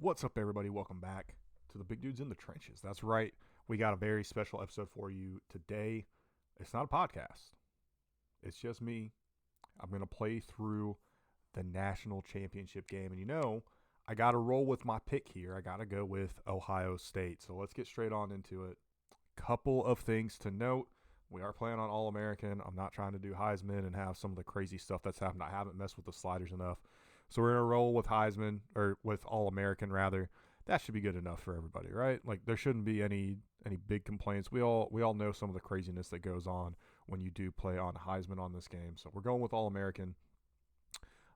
What's up, everybody? Welcome back to the Big Dudes in the Trenches. That's right. We got a very special episode for you today. It's not a podcast. It's just me. I'm going to play through the national championship game. And I got to roll with my pick here. I got to go with Ohio State. So let's get straight on into it. Couple of things to note. We are playing on All-American. I'm not trying to do Heisman and have some of the crazy stuff that's happened. I haven't messed with the sliders enough. So we're going to roll with Heisman, or with All-American, rather. That should be good enough for everybody, right? Like, there shouldn't be any big complaints. We all know some of the craziness that goes on when you do play on Heisman on this game. So we're going with All-American.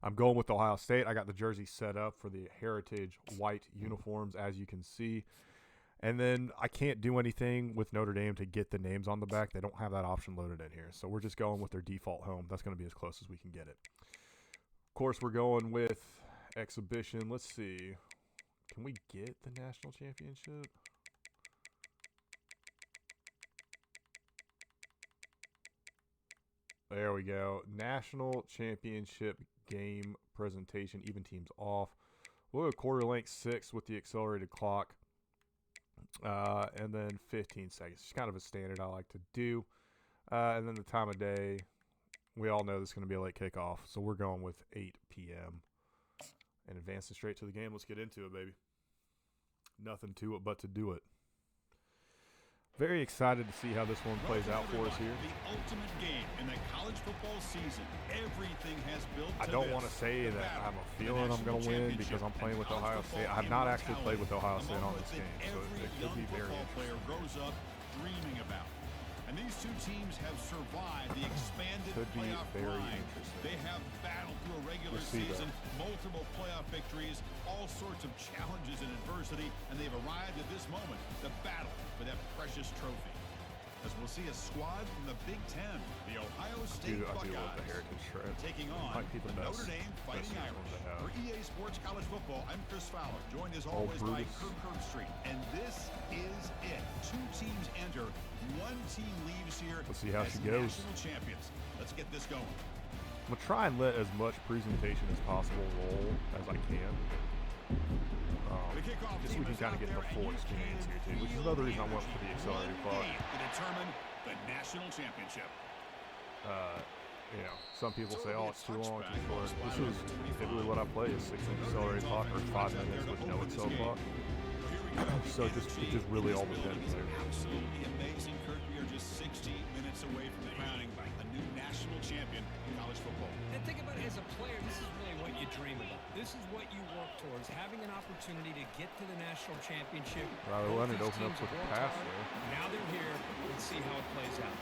I'm going with Ohio State. I got the jersey set up for the heritage white uniforms, as you can see. And then I can't do anything with Notre Dame to get the names on the back. They don't have that option loaded in here. So we're just going with their default home. That's going to be as close as we can get it. Of course, we're going with exhibition. Let's see. Can we get the national championship? There we go. National championship game presentation. Even teams off. We'll go quarter length 6 with the accelerated clock. And then 15 seconds. It's kind of a standard I like to do. And then the time of day. We all know this is going to be a late kickoff. So we're going with 8 p.m. And advancing straight to the game. Let's get into it, baby. Nothing to it but to do it. Very excited to see how this one plays out for us here. The ultimate game in the college football season. Everything has built to I don't want to say that I have a feeling I'm going to win because I'm playing with Ohio State. I have not actually played with Ohio State on this game, so it could be very interesting. Grows up dreaming about. And these two teams have survived the expanded playoff grind. They have battled through a regular season, multiple playoff victories, all sorts of challenges and adversity, and they've arrived at this moment, the battle for that precious trophy. As we'll see a squad from the Big Ten, the Ohio State Buckeyes, taking on the Notre Dame Fighting Irish. For EA Sports College Football, I'm Chris Fowler, joined as always by Kirk Street. And this is it. Two teams enter, one team leaves here. Let's see how she goes. National champions. Let's get this going. I'm going to try and let as much presentation as possible roll as I can. Just so we can kind of get the full experience here, too, which is another reason I went for the accelerated clock. To determine the national championship. Some people say, oh, it's too long, too short. This is typically what I play is 6 minute accelerated clock or 5 minutes with no accel clock. So it just really all depends there. Absolutely amazing, Kirk. We are just 60 minutes away from the crowning a new national champion in college football. And think about it, as a player, this is really what you dream about. This is what you work towards, having an opportunity to get to the national championship. Riley Leonard opened up with a pass there. Now they're here. Let's see how it plays out.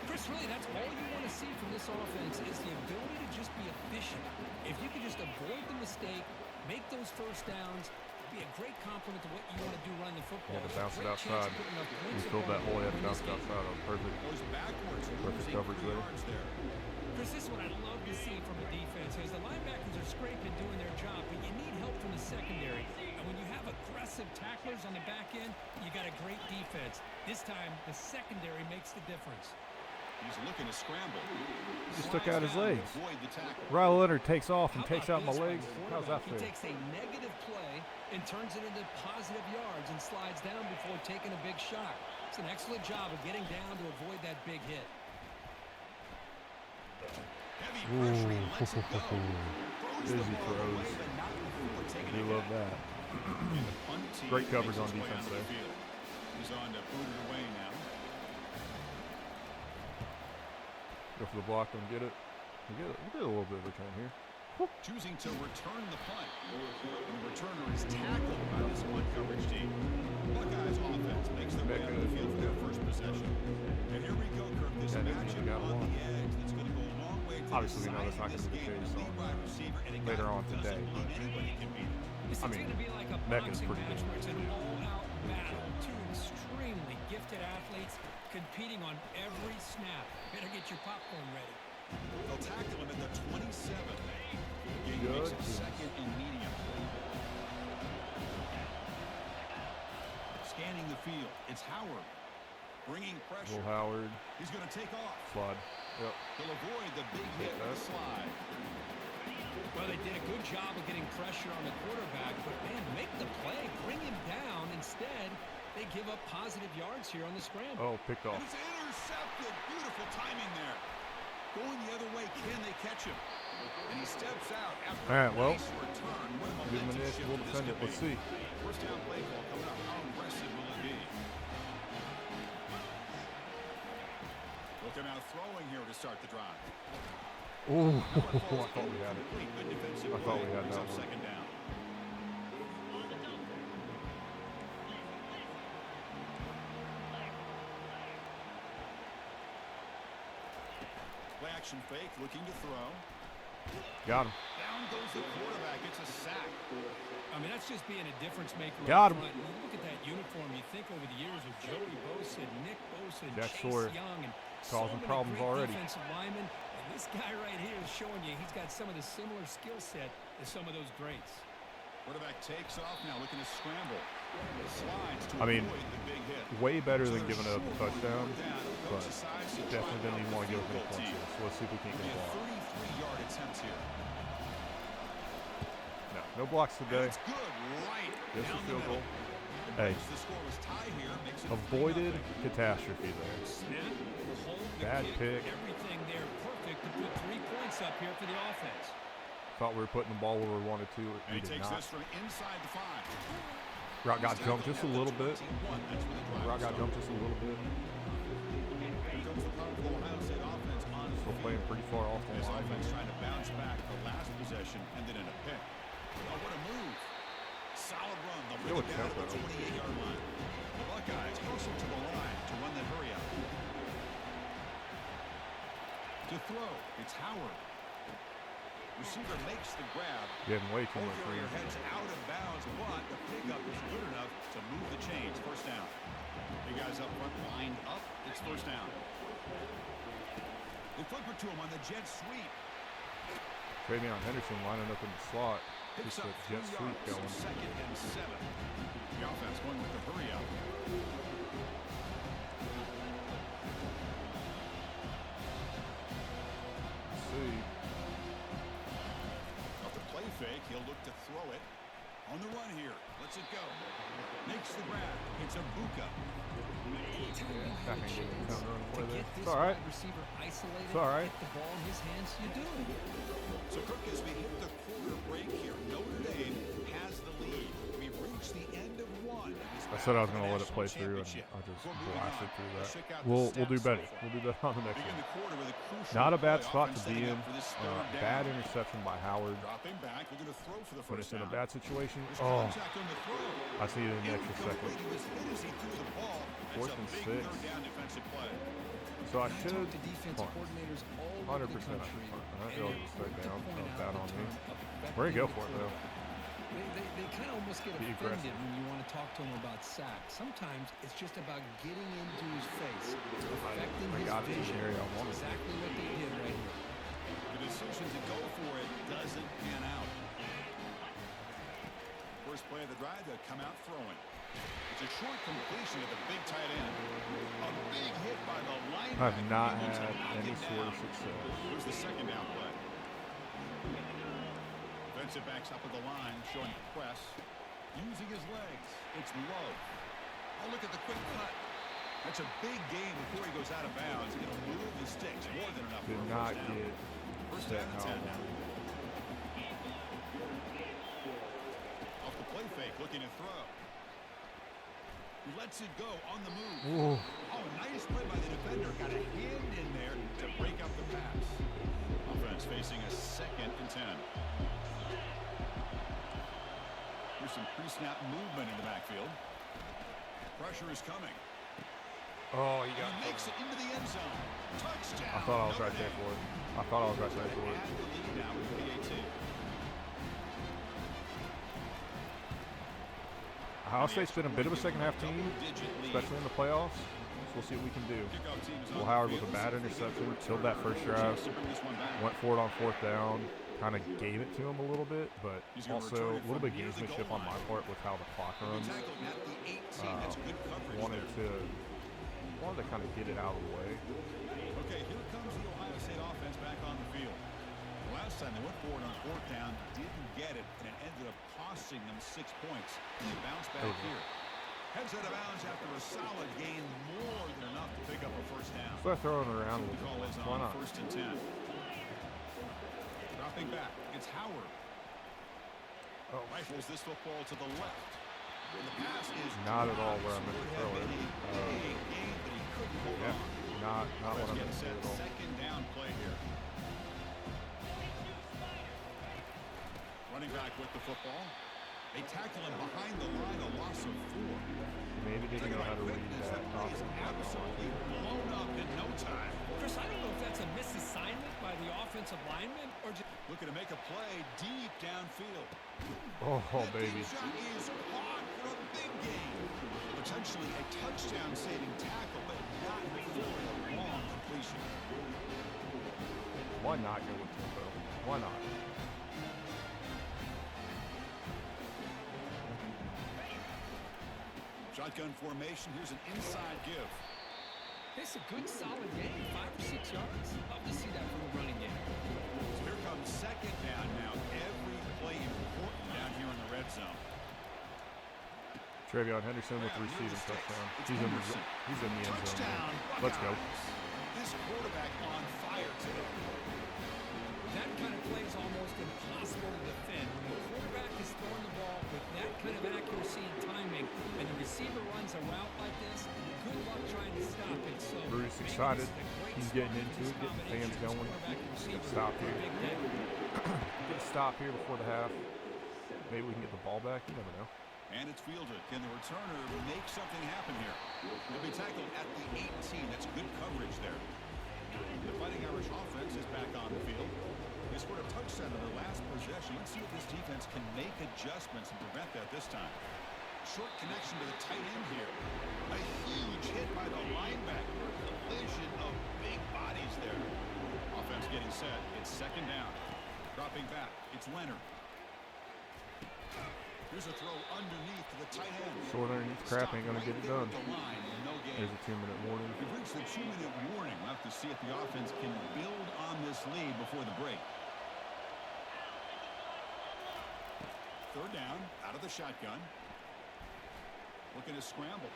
Chris, really, that's all you want to see from this offense is the ability to just be efficient. If you can just avoid the mistake, make those first downs, be a great compliment to what you want to do running the football. Yeah, to bounce it outside. We filled that hole, he had to bounce it outside. That was perfect. Perfect coverage there. Chris, this is what I'd love to see from the defense is the linebackers are scraping doing their job, but you need help from the secondary. And when you have aggressive tacklers on the back end, you got a great defense. This time, the secondary makes the difference. He's looking to scramble. He just took out his legs. Riley Leonard takes off and takes out my legs. How's that fair? He takes a negative play and turns it into positive yards and slides down before taking a big shot. It's an excellent job of getting down to avoid that big hit. Busy throws. We love that. Great coverage on defense there. He's on to boot it away now. Go for the block and get it. We get a little bit of return here. Choosing to return the punt. And the returner is tackled by this punt coverage team. Buckeyes offense makes their way out of the field for their first possession. And here we go, Kirk. This matchup on the edge that's going to go a long way. Obviously, we know that's not going to be the case later on today. I mean, Mecca's pretty good. It's an all-out battle. Two extremely gifted athletes competing on every snap. Better get your popcorn ready. They'll tackle him at the 27. Game makes it second and medium. Scanning the field. It's Howard. Bringing pressure. Will Howard. He's going to take off. Slide. Yep. He'll avoid the big hit with the slide. Well, they did a good job of getting pressure on the quarterback, but, man, make the play up positive yards here on the scramble. Oh, picked off. And it's intercepted. Beautiful timing there. Going the other way, can they catch him? And he steps out after all right, well, nice return. What a give him momentum an shift we'll this defend it. could Let's be. see. First down play call coming up. How aggressive will it be? Looking out throwing here to start the drive. Ooh, I thought we had it. Good defensive I thought we play. had Brings that up one. second down. Play action fake, looking to throw. Got him. Down goes the quarterback. It's a sack. I mean, that's just being a difference maker. Got up him. front. You look at that uniform, you think over the years of Joey Bosa, Nick Bosa, and Jack Chase Sawyer Young, and causing so many problems great already. defensive linemen. And this guy right here is showing you he's got some of the similar skill set as some of those greats. Quarterback takes off now, looking to scramble. Slides to I mean, avoid the big hit. way better So than they're giving up a short on touchdown, third down. but Coach decides to definitely try didn't even out want to give the up any field goal points team. here. So let's see if we can't We get a have block. 33-yard attempts here. No blocks today. It's good, right Just a down the field middle. goal. Hey, The score was tie here, makes it avoided 3-0. catastrophe there. Snap, hold the Bad kick, pick. everything there perfect to put 3 points up here for the offense. Thought we were putting the ball where we wanted to. And We he did takes not. this from inside the 5. Route got jumped just a little bit. That's where the drive Route got started. jumped just a little bit. Here comes the powerful Ohio State offense on the Still field. playing pretty far off the This line. offense trying to bounce back the last possession and then in a pick. Oh, what a move. Solid run. They'll bring it down to the 28-yard line. The Buckeyes hustle to the line to run the hurry up. To throw, it's Howard. Receiver makes the grab. Getting way too much Carrier room. heads out of bounds, but the pickup is good enough to move the chains. First down. The guys up front lined up. It's first down. They flip it to him on the jet sweep. Travion Henderson lining up in the slot. Picks Just up a jet 3 sweep yards. going. Second and 7. The offense going with the hurry up. Let's see. Off the play fake, he'll look to throw it. On the run here. Lets it go. Makes the grab. It's a Buka. Back and get it. Counter on the play To there. get It's this all right. wide receiver isolated, It's all right. get the ball in his hands, you do. So, Kirk, as we hit the quarter break here, Notre Dame has the lead. We've reached the end of one. I said I was going to let it play through, and I just blasted through that. We'll do better. We'll do that on the next Begin one. the quarter with a crucial Not a bad play. spot Offense to be setting in. up for this third down. Bad interception by Howard. Dropping back, looking to throw for the When first it's in a down. bad situation, There's oh, contact on the throw. I just needed an extra second. Incomplete. He was hit as he threw the ball. That's Fourth a and big 6. third down defensive play. So I I should talk to defensive punt. coordinators all over the 100% I country. should punt. All right, and y'all they just stay quick to down. point That was out bad the on me. term effective We're going to go for it, though. They kind of almost get Be offended aggressive. when you want to talk to them about sacks. Sometimes it's just about getting into his face, affecting I his got it in the vision. area I That's wanted. exactly what they did right here. The decision to go for it doesn't pan out. First play of the drive, they'll come out throwing. It's a short completion to the big tight end. A big hit by the linebacker. I have not able to had knock any it sort of down. success. Here's the second down play. Defensive backs up at the line, showing press. Using his legs. It's low. Oh, look at the quick cut. That's a big gain before he goes out of bounds. It'll move the sticks more than enough Did for a not first down. get First set down and how I 10 now. wanted. Off the play fake, looking to throw. He lets it go on the move. Ooh. Oh, nice play by the defender. Got a hand in there to break up the pass. Offense facing a second and 10. Here's some pre-snap movement in the backfield. Pressure is coming. Oh, he got He makes it into the end zone. Touchdown. I thought I was Notre right there Dame. for it. I thought I was right there for it. Add the lead now with BDT. Ohio State's been a bit of a second-half team, especially in the playoffs. So we'll see what we can do. Kickoff team is Will on Howard the with a field. bad interception, killed that first drive, To bring this one back. went for it on fourth down, kind of gave it to him a little bit, but He's gonna also return a it little from bit near the gamesmanship goal on my line. part with how the clock runs. Tackled at the 18. That's good coverage Wanted there. to kind of get it out of the way. Okay, here comes the Ohio State offense back on the field. Last time they went for it on fourth down, didn't get it, and it ended up costing them 6 points. And they bounced back Over. here. Heads out of bounds after a solid gain, more than enough to pick up a first down. Start throwing it around a little The call bit. is Why on not? 1st and 10. Dropping back, it's Howard. Oh, Rifles this football to the left. And the pass is not at all where I meant to throw it. Big game, but he couldn't hold Yeah, on. not what I meant to do Set, at all. second down play here. Running back with the football. They tackle him behind the line, a loss of 4. Maybe didn't know how to read that. Play is absolutely blown up in no time. Chris, I don't know if that's a misassignment by the offensive lineman or just... Looking to make a play deep downfield. Oh, That baby. deep shot is caught for a big gain. Potentially a touchdown-saving tackle, but not for a long completion. Why not go with tempo? Why not? Shotgun formation. Here's an inside give. It's a good, solid game, 5 or 6 yards. Love to see that from the running game. So here comes second down now. Every play important down here in the red zone. Travion Henderson with the receiving touchdown. He's in the end zone. Touchdown. Let's go. This quarterback on fire today. That kind of play is almost impossible to defend. When the quarterback is throwing the ball with that kind of accuracy and timing, and the receiver runs a route like this, good luck trying to stop it. So Bruce excited. He's getting into it, getting the fans going. Get a stop here. Get a stop here before the half. Maybe we can get the ball back. You never know. And it's fielded. Can the returner make something happen here? He'll be tackled at the 18. That's good coverage there. The Fighting Irish offense is back on the field. They scored a touchdown in their last possession. Let's see if this defense can make adjustments and prevent that this time. Short connection to the tight end here. A huge hit by the linebacker. Collision of big bodies there. Offense getting set. It's second down. Dropping back. It's Leonard. Here's a throw underneath to the tight end. Short underneath crap ain't going to get it done. There's a 2-minute warning. We've reached the 2-minute warning. We'll have to see if the offense can build on this lead before the break. Third down, out of the shotgun. Looking to scramble.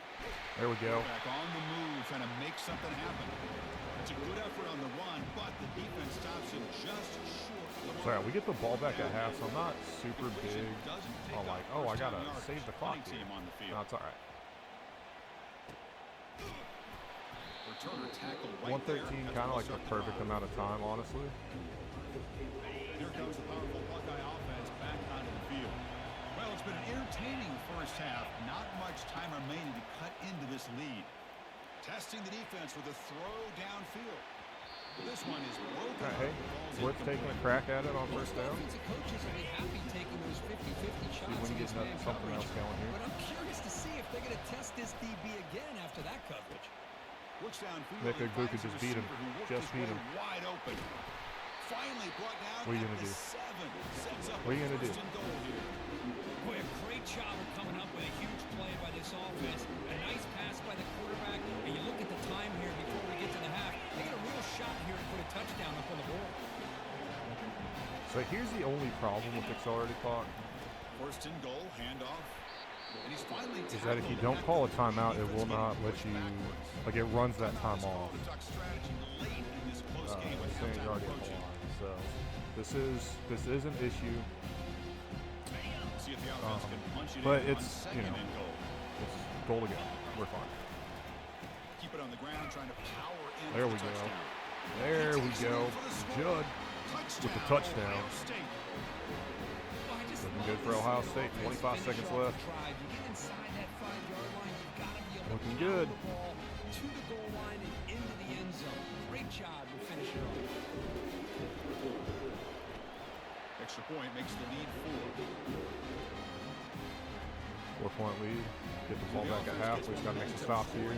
There we go. Back on the move, trying to make something happen. It's a good effort on the run, but the defense stops him just short. So yeah, we get the ball back at half, so I'm not super big on like, oh, I got to save the clock here. No, it's all right. Returner tackled right 113, kind of like the perfect amount of time, honestly. Here comes the powerful Buckeye offense back onto the field. Well, it's been an entertaining first half. Not much time remaining to cut into this lead. Testing the defense with a throw downfield. This one is broken. Hey, worth taking a crack at it on first down. Offensive coaches will be happy taking those 50-50 shots. See when he gets something else going here. But I'm curious to see if they're going to test this DB again after that coverage. Looks downfield. Nick Igbuka just beat him. Just beat him. Wide open. Finally brought down. What are you going to do? What are you going to do? Boy, a great job of coming up with a huge play by this offense. A nice pass by the quarterback. And you look at the time here before we get to the half. They get a real shot here to put a touchdown up on the board. So here's the only problem with accelerated clock. First and goal, handoff. And he's finally is that if you don't call a timeout, it will not let you, like it runs that time off. It's saying you're already on the line. So this is an issue. But it's, you know, it's goal to go. We're fine. Keep it on the ground, trying to power in. There we go. There we go. Judd with the touchdown. Looking good for Ohio State. 25 seconds left. Looking good. To the goal line and into the end zone. Great job to finish it off. Extra point makes the lead 4. 4-point lead. Get the ball back at half. We just got to make some stops here.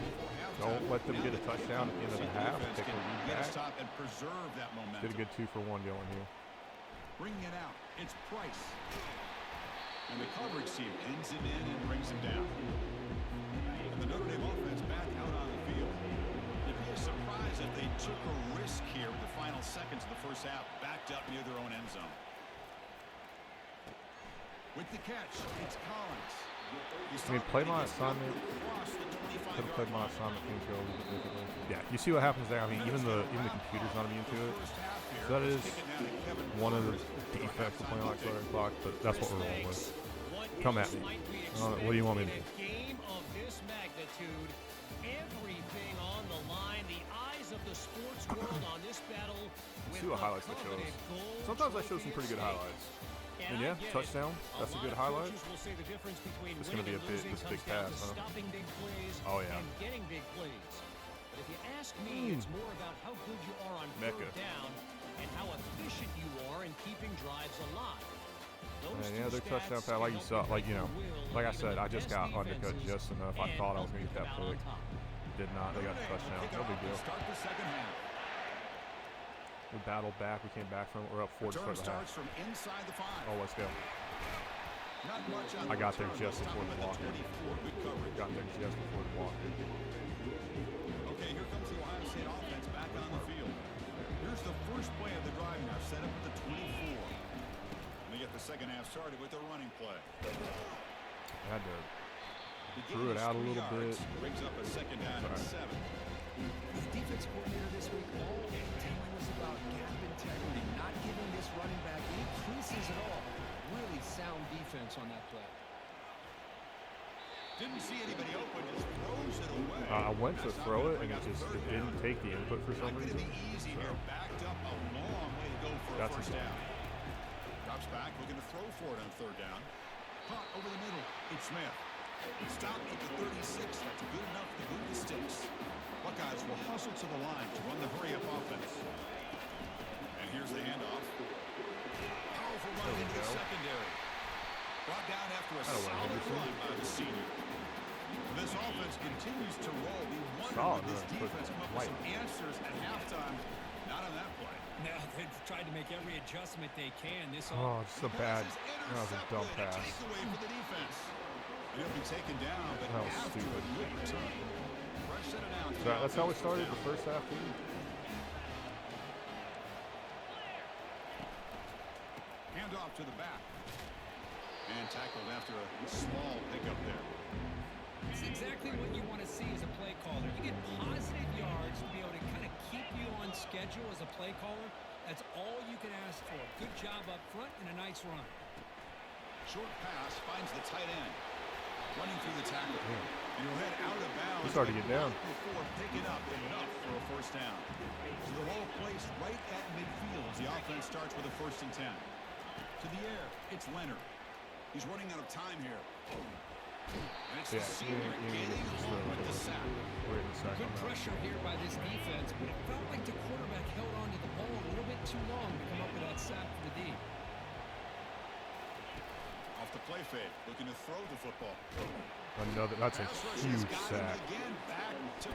Don't let them get a touchdown at the end of the half. Take the lead back. And preserve that momentum. Get a good 2-for-1 going here. Bringing it out. It's Price. And the coverage team pins him in and brings him down. And the Notre Dame offense back out on the field. It'd be a surprise if they took a risk here with the final seconds of the first half, backed up near their own end zone. With the catch, it's Collins. He's I mean, play my assignment. Could have played my assignment things go a little bit differently. Yeah, you see what happens there. I mean, even the computer's not immune to it. So that is one of the defects of playing like starting clock, but that's what we're rolling with. Come at me. What do you want me to do? Game of this magnitude, everything on the line. The eyes of the sports world on this battle. See what highlights I shows. Sometimes I show some pretty good highlights. And yeah, touchdown. That's a good highlight. It's going to be this big pass, huh? Oh yeah. Getting big plays. But if you ask me, it's more about how good you are on third down and how efficient you are in keeping drives alive. And yeah, their touchdown pass, like you saw, like I said, I just got undercut just enough. I thought I was going to get that pick. Did not. They got the touchdown. No big deal. We battled back. We came back from it. We're up 4 to start the half. Oh, let's go. I got there just before the block. Got there just before the block. Okay, here comes the Ohio State offense back on the field. Here's the first play of the drive now, set up at the 24. And they get the second half started with the running play. I had to threw it out a little bit. Brings up a second down and 7. The defense coordinator this week all telling us about gap integrity, not giving this running back any creases at all. Really sound defense on that play. Didn't see anybody open, just throws it away. I went to throw it, and it didn't take the input for some reason. Easy here, backed up a long way to go for a first down. Drops back, looking to throw for it on third down. Punt over the middle, it's Smith. Stop at the 36, that's good enough to move the sticks. Buckeyes will hustle to the line to run the hurry-up offense. And here's the handoff. Powerful run into the secondary. Brought down after a solid run by the senior. This offense continues to roll. We wonder if this defense come up with some answers at halftime. Not on that play. No, they've tried to make every adjustment they can. This just a bad. That was a dumb pass. Takeaway for the defense. He'll be taken down, but that was after stupid. a good return. Fresh set of downs. That's how we started the first half. Hand off to the back. And tackled after a small pickup there. It's exactly what you want to see as a play caller. You get positive yards to be able to kind of keep you on schedule as a play caller. That's all you can ask for. Good job up front and a nice run. Short pass finds the tight end. Running through the tackle. And he'll head out of bounds. He started to get down. Before picking up enough for a first down. So the ball placed right at midfield as the offense starts with a 1st and 10. To the air, it's Leonard. He's running out of time here. And it's the senior getting home with the sack. Good pressure here by this defense, but it felt like the quarterback held on to the ball a little bit too long to come up with that sack for the D. Off the play fake, looking to throw the football. That's a huge sack.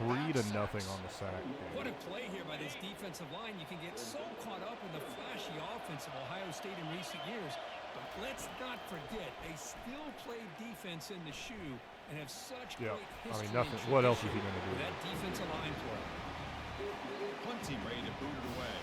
3-0 on the sack. What a play here by this defensive line. You can get so caught up in the flashy offense of Ohio State in recent years, but let's not forget they still play defense in the shoe and have such great history. I mean, nothing. What else is he going to do? That defensive line play. Punt team ready to boot it away.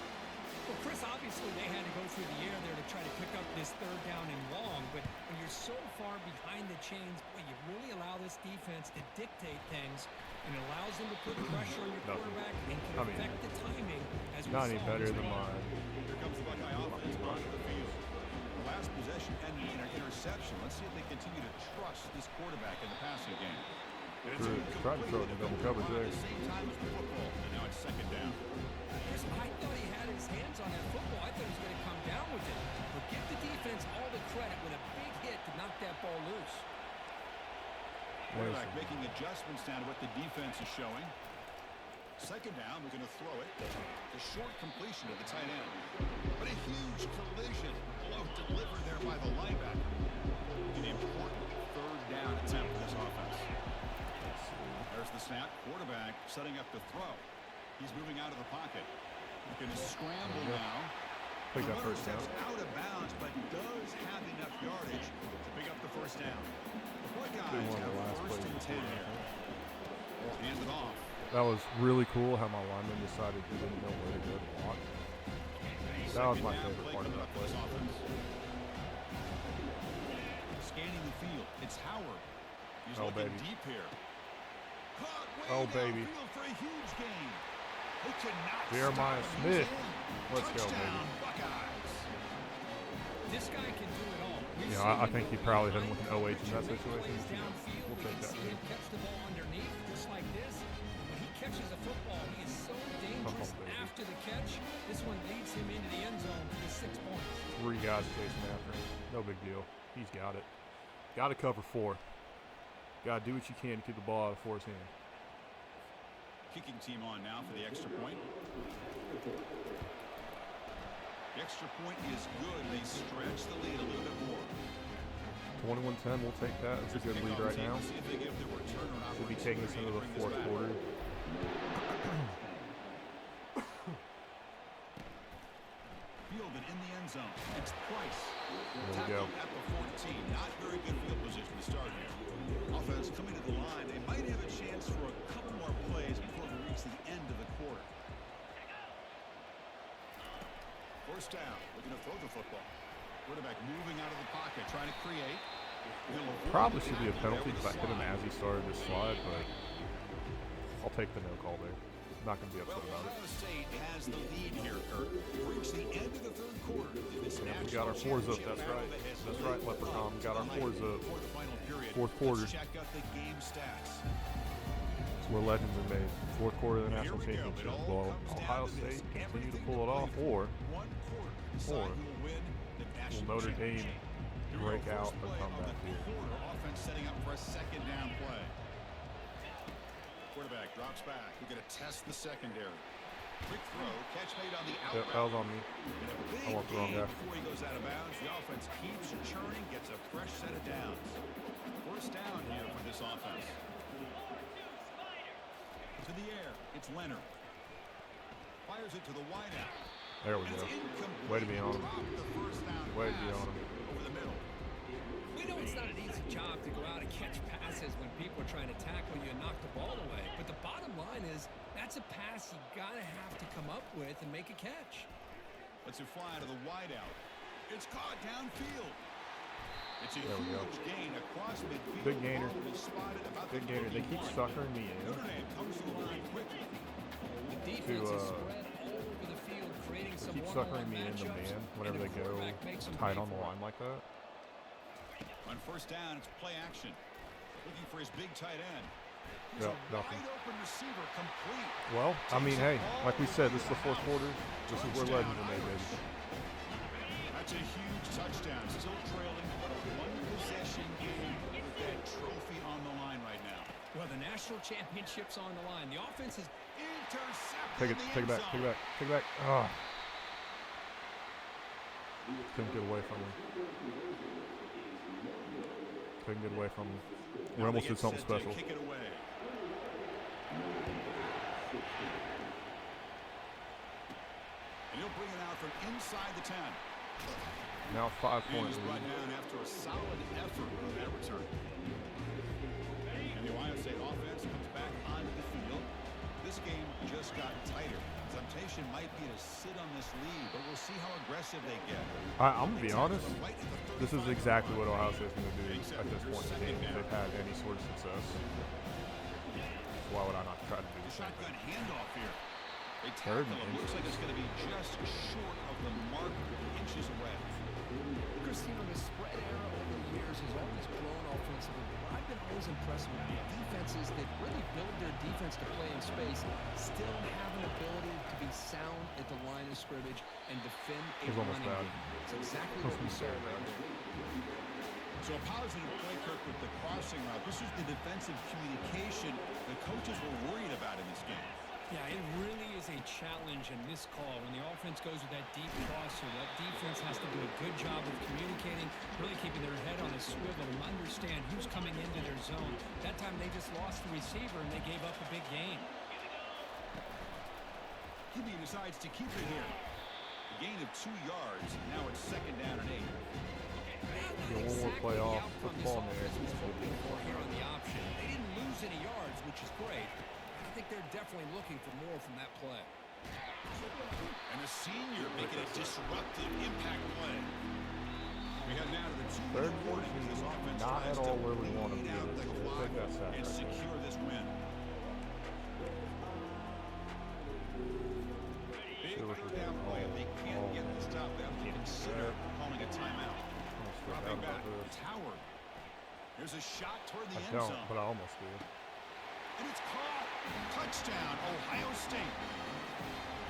Well, Chris, obviously they had to go through the air there to try to pick up this third down and long, but when you're so far behind the chains, boy, you really allow this defense to dictate things, and it allows them to put pressure on your quarterback and can affect the timing as we not any better than mine. Here comes the Buckeye offense onto the field. The last possession ended in an interception. Let's see if they continue to trust this quarterback in the passing game. Tried to throw it in double coverage there. At the same time as the football, and now it's 2nd down. I thought he had his hands on that football. I thought he was going to come down with it. But give the defense all the credit with a big hit to knock that ball loose. Quarterback making adjustments down to what the defense is showing. 2nd down, we're going to throw it. The short completion to the tight end. But a huge collision. Blow delivered there by the linebacker. An important 3rd down attempt for this offense. There's the snap. Quarterback setting up the throw. He's moving out of the pocket. Going to scramble now. Pick up first down. Out of bounds, but does have enough yardage to pick up the 1st down. The Buckeyes have 1st and 10 here. Hand it off. That was really cool how my lineman decided he didn't know where to go to block. That was my favorite part of that play. Scanning the field. It's Howard. He's oh, looking baby. deep here. Oh, baby. For a huge gain. They cannot Jeremiah stop him. Smith. He's in. Let's go, baby. Touchdown, Buckeyes. This guy can do it all. You know, I think he probably hit him with an OH in that situation. We'll take that. He catch the ball underneath just like this. When he catches a football, he is so dangerous after the catch. This one leads him into the end zone for the 6 points. 3 guys chasing after him. No big deal. He's got it. Got to cover 4. Got to do what you can to keep the ball out of 4's hand. Kicking team on now for the extra point. The extra point is good. They stretch the lead a little bit more. 21-10, we'll take that. It's a good lead right now. Should be taking us into the 4th quarter. Fielded in the end zone. It's Price. There we go. At the 14. Not very good field position to start here. Offense coming to the line. They might have a chance for a couple more plays before we reach the end of the quarter. First down. Looking to throw the football. Quarterback moving out of the pocket, trying to create. Probably should be a penalty because I hit him as he started to slide, but I'll take the no call there. Not going to be upset about it. Ohio State has the lead here, Kurt. Reach the end of the 3rd quarter. Yeah, we got our 4s up. That's right. That's right, Leprechaun. We got our 4s up. 4th quarter. Check out the game stats. That's where legends are made. 4th quarter of the National Championship. Will Ohio State continue to pull it off, or will Notre Dame break out and come back here? Offense setting up for a 2nd down play. Quarterback drops back. We're going to test the secondary. Quick throw. Catch made on the Yep, that was on me. I want the wrong guy. Before he goes out of bounds, the offense keeps churning, gets a fresh set of downs. First down here for this offense. To the air. It's Leonard. Fires it to the wideout. There we go. Way to be on him. Way to be on him. Over the middle. We know it's not an easy job to go out and catch passes when people are trying to tackle you and knock the ball away. But the bottom line is that's a pass you gotta have to come up with and make a catch. Let's it fly to the wideout. It's caught downfield. It's a huge gain across midfield. Big gainer. Big gainer. They keep suckering me in. Notre Dame comes to the line quickly. The defense is spread all over the field, creating some keep suckering me into man whenever they go tight on the line like that. On first down, it's play action. Looking for his big tight end. Yeah, nothing. Wide open receiver complete. Well, I mean, hey, like we said, this is the 4th quarter. This is where legends are made, baby. That's a huge touchdown. Still trailing, but a one-possession game with that trophy on the line right now. Well, the national championship's on the line. The offense is intercepted. Take it back. Take it back. Oh. Couldn't get away from him. Couldn't get away from him. We almost did something special. Kick it away. And he'll bring it out from inside the 10. Now 5 points. Brought down after a solid effort on that return. And the Ohio State offense comes back onto the field. This game just got tighter. Temptation might be to sit on this lead, but we'll see how aggressive they get. I'm going to be honest. This is exactly what Ohio State's going to do at this point in the game if they've had any sort of success. So why would I not try to do the same Shotgun thing? handoff here. They tackle him. Looks like it's going to be just short of the mark, inches away. Christine, the spread era over the years has always grown offensively. What I've been always impressed with defenses that really build their defense to play in space still have an ability to be sound at the line of scrimmage and defend a running game. It's exactly what we saw right there. So a positive play, Kirk, with the crossing route. This is the defensive communication the coaches were worried about in this game. Yeah, it really is a challenge in this call. When the offense goes with that deep crosser, that defense has to do a good job of communicating, really keeping their head on a swivel and understand who's coming into their zone. That time they just lost the receiver and they gave up a big gain. He decides to keep it here. A gain of 2 yards. Now it's 2nd down and 8. One more play off. Put the ball in there. Here on the option. They didn't lose any yards, which is great. I think they're definitely looking for more from that play. And the senior making a disruptive impact play. We head now to the 2-minute warning. This offense not at all where we want to be. sack and right secure this win. Big third down play. If they can't get the stop, they'll consider calling a timeout. Dropping back, it's Howard. Here's a shot toward the end zone. But I almost did. And it's caught. Touchdown, Ohio State.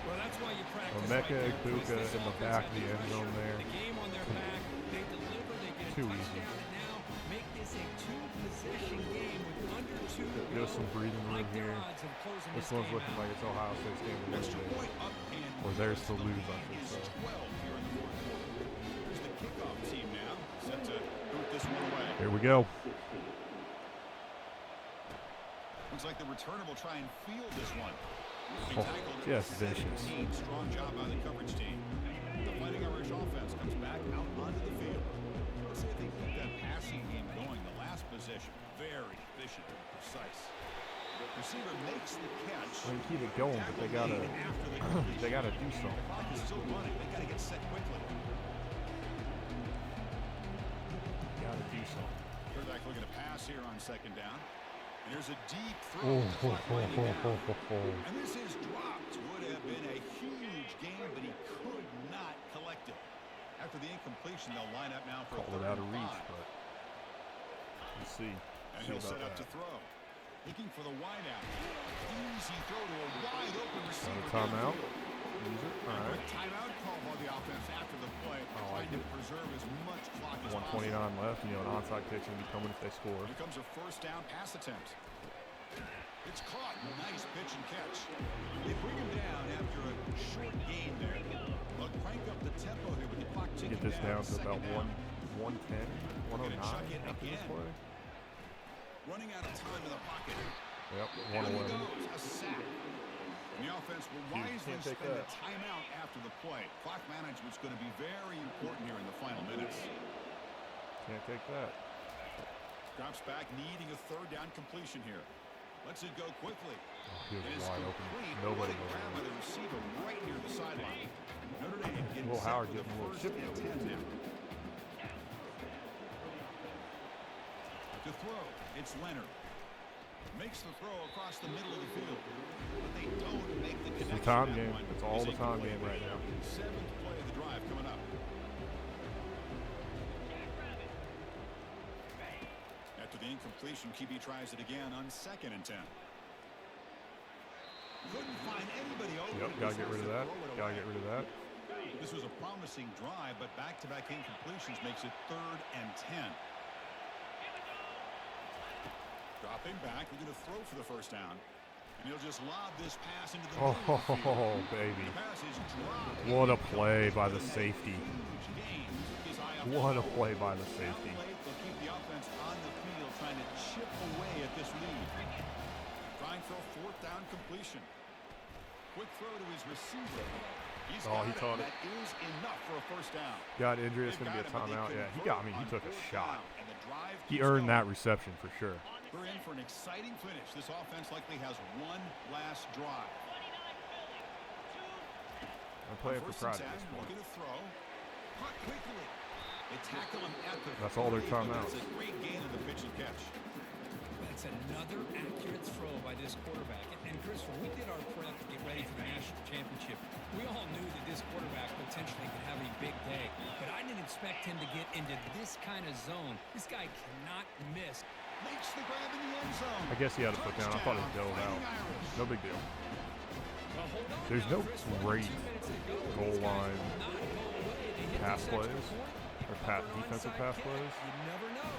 Well, that's why you practice Mecca right there. Ibuka in the back of the end zone there. The game on their back, they deliver, they get a Too touchdown, easy. and now make this a two-possession game with under 2 to go. There's some breathing room here. This one's looking like it's Ohio State's game to win today. Or theirs to lose, I should say. 12 here in the fourth quarter. Here's the kickoff team now, set to boot this one away. Here we go. Looks like the returner will try and field this one. Oh, just vicious. Strong job by the coverage team. The Fighting Irish offense comes back out onto the field. Let's see if they keep that passing game going. The last possession, very efficient and precise. The receiver makes the catch. They keep it going, but they gotta do something. The clock is still running. They gotta get set quickly. Gotta do something. Quarterback looking to pass here on second down. And there's a deep throw. And this is dropped. Would have been a huge game, but he could not collect it. After the incompletion, they'll line up now for Called it out of reach, but we'll see. And he'll set up to throw. Looking for the wide out. Easy throw to a wide open receiver. Timeout. Use it. All right. Timeout call by the offense after the play. I like trying it. to preserve as much clock as 1:29 possible. left. You know, an onside kick's gonna be coming if they score. Here comes a first down pass attempt. It's caught. Nice pitch and catch. They bring him down after a short gain there. They'll crank up the tempo here with the clock ticking Get this down to about Second down. 110, 109 after this play. Running out of time in the pocket. Yep, Down he 111. goes. A sack. And the offense will wisely can't take spend a that. timeout after the play. Clock management's going to be very important here in the final minutes. Can't take that. Drops back, needing a third down completion here. Lets it go quickly. He It was is wide open. complete. Nobody What a was grab by open. the receiver right near the sideline. Notre Dame getting Will set Howard for the getting a little first chippy and over 10 there. now. To throw, it's Leonard. Makes the throw across the middle of the field. But they don't make the connection. It's a time on that game. one. It's all It's the time incomplete. game right now. Seventh play of the drive coming up. After the incompletion, QB tries it again on 2nd and 10. Couldn't find anybody open. Yep, gotta get rid of that. Gotta get rid of that. This was a promising drive, but back-to-back incompletions makes it 3rd and 10. Dropping back, we're going to throw for the first down. And he'll just lob this pass into the middle of the field. Oh, baby. The pass is dropped. What a play by the safety. Huge gain. Took his eye off the What a ball. play by the Out safety. late, they'll keep the offense on the field, trying to chip away at this lead. Trying for a 4th down completion. Quick throw to his receiver. He's got He caught it. That is enough for a first down. Got injured. It's They've going to be a got him, but timeout. they Yeah, he convert took a on 4th shot. down, and the drive He keeps earned going. that reception for sure. We're in for an exciting finish. This offense likely has one last drive. I'm playing for First and pride at 10, this point. looking to throw. Caught quickly. They tackle him at the That's all their 40, but timeouts. That's a great gain of the pitch and catch. That's another accurate throw by this quarterback. And Chris, when we did our prep to get ready for the national championship, we all knew that this quarterback potentially could have a big day. But I didn't expect him to get into this kind of zone. This guy cannot miss. Makes the grab in the end zone. I guess he had a foot down. I thought he dove out. No big deal. Well, hold on There's now, no Chris. great 2 minutes to go. goal These guys line will not go away. They hit pass this extra plays point. or Another defensive onside pass kick. plays. You never know.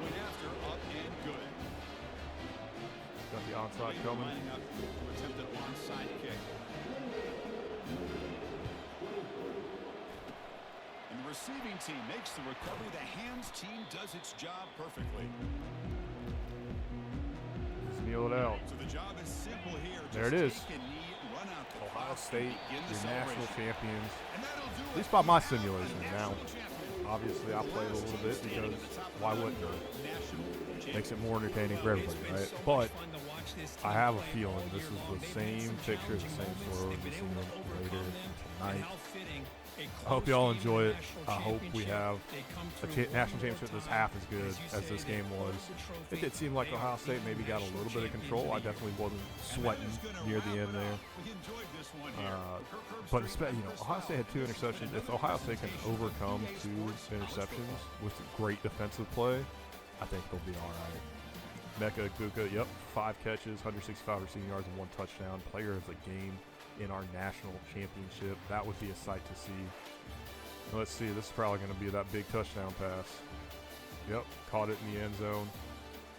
Went after, up and good. Got the onside coming. Lining up to attempt an onside kick. And the receiving team makes the recovery. The hands team does its job perfectly. Just kneel it out. So the job is simple here. There it Just is. take a knee, run out the Ohio clock, State, begin the your national celebration. champions. And that'll do At it. least by my simulation. The Now, national champion. obviously, I played a little bit because why wouldn't I? National champion. Makes it more entertaining for It's everybody, been right? so But much fun to watch this I team have a play feeling all this year is long. the They've had same some picture, the challenging same moments. story They've we've been seen able to later overcome them, and tonight. how fitting I hope y'all enjoy it. I hope we have a national championship that's half as good as this game was. It did seem like Ohio State maybe got a little bit of control. I definitely wasn't sweating near the end there. But Ohio State had 2 interceptions. If Ohio State can overcome 2 interceptions with great defensive play, I think they'll be all right. Mecca Egbuka, 5 catches, 165 receiving yards, and 1 touchdown. Player of the game in our national championship. That would be a sight to see. Let's see. This is probably going to be that big touchdown pass. Caught it in the end zone.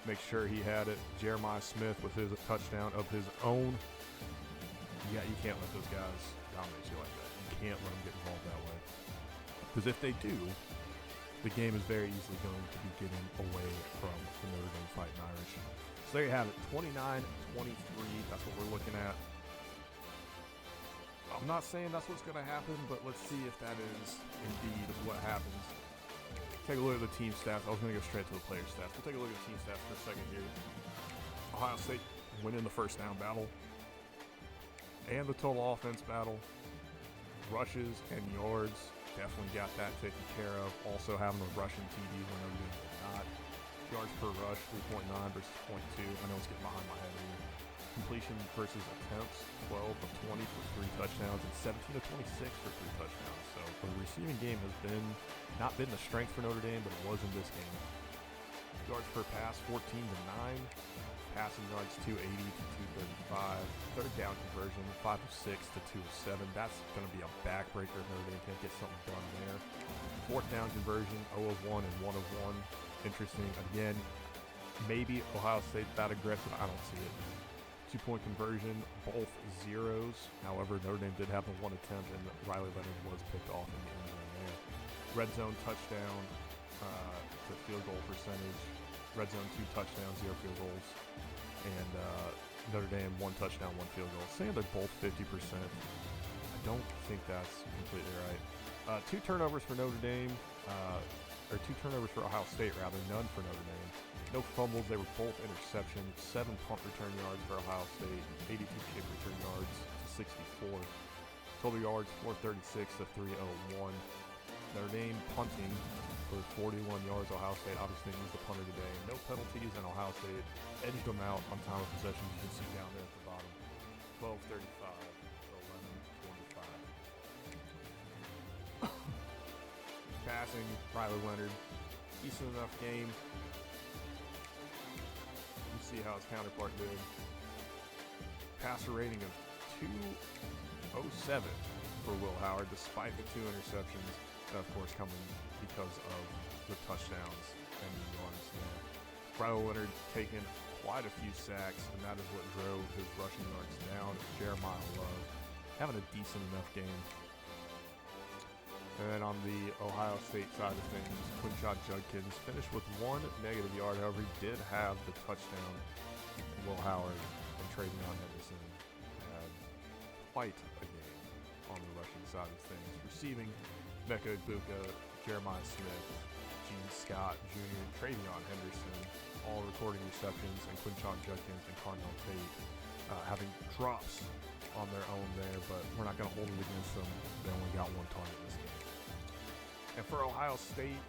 Make sure he had it. Jeremiah Smith with his touchdown of his own. You can't let those guys dominate you like that. You can't let them get involved that way. Because if they do, the game is very easily going to be getting away from the Notre Dame Fighting Irish. So there you have it, 29-23. That's what we're looking at. I'm not saying that's what's going to happen, but let's see if that is indeed what happens. Take a look at the team stats. I was going to go straight to the player stats. We'll take a look at the team stats for a second here. Ohio State winning the first down battle and the total offense battle. Rushes and yards, definitely got that taken care of. Also having a rushing TD when Notre Dame did not. Yards per rush, 3.9 versus 0.2. I know it's getting behind my head here. Completion versus attempts, 12 of 20 for 3 touchdowns and 17 of 26 for 3 touchdowns. So the receiving game has not been the strength for Notre Dame, but it was in this game. Yards per pass, 14 to 9. Passing yards, 280 to 235. Third down conversion, 5 of 6 to 2 of 7. That's going to be a backbreaker if Notre Dame can't get something done there. Fourth down conversion, 0 of 1 and 1 of 1. Interesting. Again, maybe Ohio State that aggressive. I don't see it. 2-point conversion, both zeros. However, Notre Dame did have the 1 attempt, and Riley Leonard was picked off in the end zone there. Red zone touchdown to field goal percentage. Red zone 2 touchdowns, 0 field goals. And Notre Dame 1 touchdown, 1 field goal. Saying they're both 50%. I don't think that's completely right. 2 turnovers for Notre Dame, or 2 turnovers for Ohio State, rather. None for Notre Dame. No fumbles. They were both interceptions. 7 punt return yards for Ohio State. 82 kick return yards to 64. Total yards 436 to 301. Notre Dame punting for 41 yards. Ohio State obviously used the punter today. No penalties, and Ohio State edged them out on time of possession. You can see down there at the bottom. 12:35 to 11:25. Passing, Riley Leonard. Decent enough game. You see how his counterpart did. Passer rating of 207 for Will Howard, despite the 2 interceptions. Of course, coming because of the touchdowns and the yards there. Riley Leonard taking quite a few sacks, and that is what drove his rushing yards down. Jeremiah Love having a decent enough game. And then on the Ohio State side of things, Quinshon Judkins finished with 1 negative yard. However, he did have the touchdown. Will Howard and Travion Henderson had quite a game on the rushing side of things. Receiving, Mecca Egbuka, Jeremiah Smith, Gene Scott Jr., Travion Henderson, all recording receptions, and Quinshon Judkins and Carnell Tate having drops on their own there, but we're not going to hold it against them. They only got 1 target this game. And for Ohio State,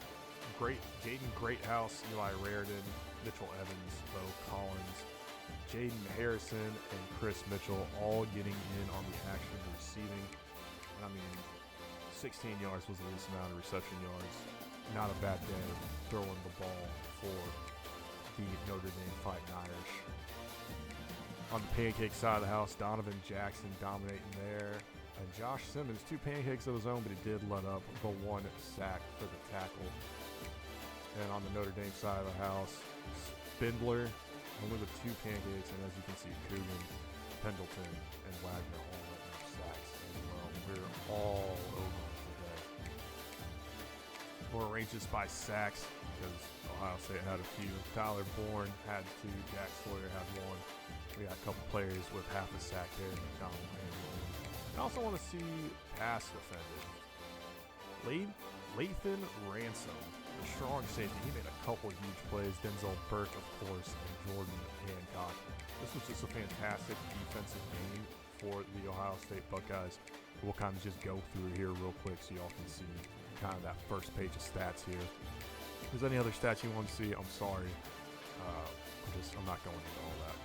Jaden Greathouse, Eli Raridan, Mitchell Evans, Bo Collins, Jaden Harrison, and Chris Mitchell all getting in on the action receiving. And I mean, 16 yards was the least amount of reception yards. Not a bad day throwing the ball for the Notre Dame Fighting Irish. On the pancake side of the house, Donovan Jackson dominating there. And Josh Simmons, 2 pancakes of his own, but he did let up the 1 sack for the tackle. And on the Notre Dame side of the house, Spindler only with 2 pancakes, and as you can see, Coogan, Pendleton, and Wagner all letting up sacks as well. We're all over today. More ranges by sacks because Ohio State had a few. Tyler Bourne had 2. Jack Sawyer had 1. We got a couple players with half a sack there. McDonald and Williams. I also want to see pass defended. Lathan Ransom, the strong safety, he made a couple huge plays. Denzel Burke, of course, and Jordan Hancock. This was just a fantastic defensive game for the Ohio State Buckeyes. We'll kind of just go through here real quick so y'all can see kind of that first page of stats here. If there's any other stats you want to see, I'm sorry. I'm not going into all that.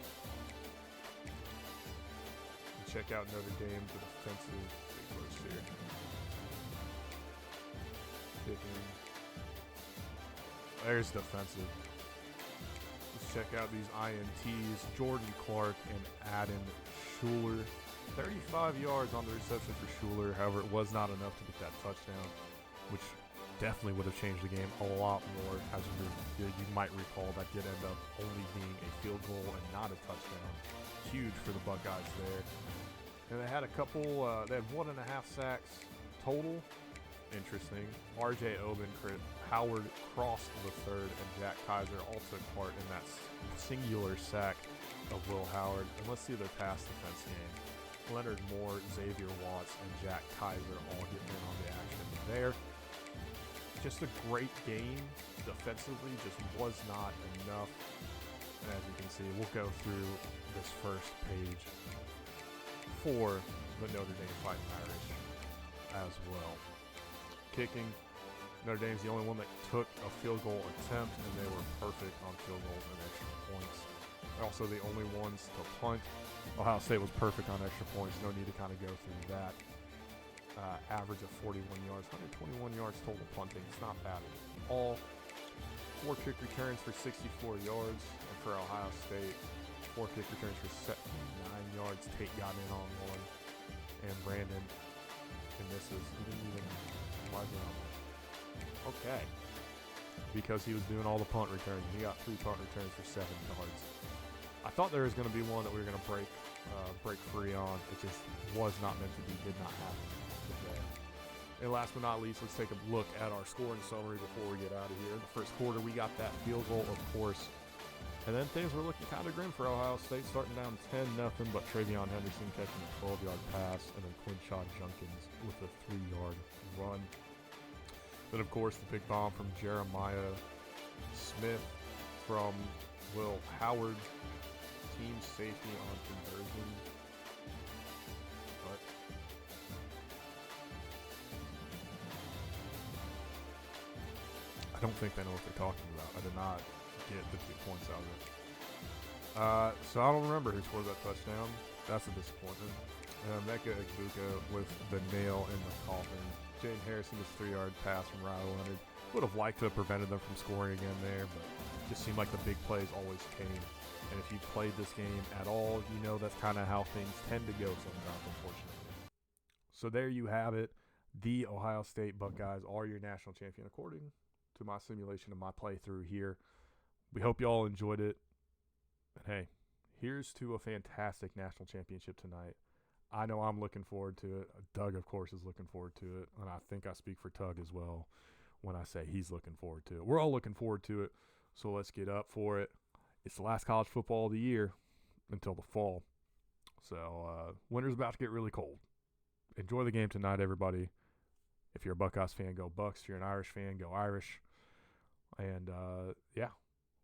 Check out Notre Dame, the defensive first here. Kicking. There's defensive. Let's check out these INTs. Jordan Clark and Adam Schuler. 35 yards on the reception for Schuler. However, it was not enough to get that touchdown, which definitely would have changed the game a lot more. As you might recall, that did end up only being a field goal and not a touchdown. Huge for the Buckeyes there. And they had a couple, they had 1.5 sacks total. Interesting. RJ Oben, Howard crossed the third, and Jack Kaiser all took part in that singular sack of Will Howard. And let's see their pass defense game. Leonard Moore, Xavier Watts, and Jack Kaiser all getting in on the action there. Just a great game defensively, just was not enough. And as you can see, we'll go through this first page for the Notre Dame Fighting Irish as well. Kicking, Notre Dame's the only one that took a field goal attempt, and they were perfect on field goals and extra points. They're also the only ones to punt. Ohio State was perfect on extra points. No need to kind of go through that. Average of 41 yards, 121 yards total punting. It's not bad at all. 4 kick returns for 64 yards. And for Ohio State, 4 kick returns for 79 yards. Tate got in on one. And Brandon, and this is, he didn't even, why is it on there? Okay. Because he was doing all the punt returns. He got 3 punt returns for 7 yards. I thought there was going to be one that we were going to break free on. It just was not meant to be, did not happen today. And last but not least, let's take a look at our scoring summary before we get out of here. In the first quarter, we got that field goal, of course. And then things were looking kind of grim for Ohio State, starting down 10-0, but Travion Henderson catching a 12-yard pass, and then Quinshad Junkins with a 3-yard run. Then, of course, the big bomb from Jeremiah Smith from Will Howard. Team safety on conversion. But I don't think they know what they're talking about. I did not get the 2 points out of it. So I don't remember who scored that touchdown. That's a disappointment. Mecca Egbuka with the nail in the coffin. Jaden Harrison, this 3-yard pass from Riley Leonard. Would have liked to have prevented them from scoring again there, but it just seemed like the big plays always came. And if you played this game at all, you know that's kind of how things tend to go sometimes, unfortunately. So there you have it. The Ohio State Buckeyes are your national champion, according to my simulation of my playthrough here. We hope you all enjoyed it. And hey, here's to a fantastic national championship tonight. I know I'm looking forward to it. Doug, of course, is looking forward to it. And I think I speak for Tug as well when I say he's looking forward to it. We're all looking forward to it. So let's get up for it. It's the last college football of the year until the fall. So winter's about to get really cold. Enjoy the game tonight, everybody. If you're a Buckeyes fan, go Bucks. If you're an Irish fan, go Irish. And, yeah,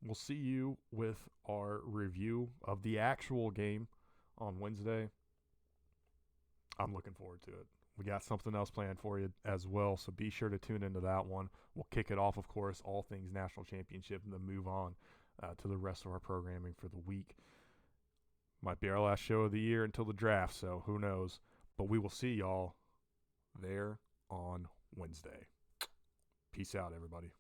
we'll see you with our review of the actual game on Wednesday. I'm looking forward to it. We got something else planned for you as well, so be sure to tune into that one. We'll kick it off, of course, all things national championship, and then move on to the rest of our programming for the week. Might be our last show of the year until the draft, so who knows. But we will see y'all there on Wednesday. Peace out, everybody.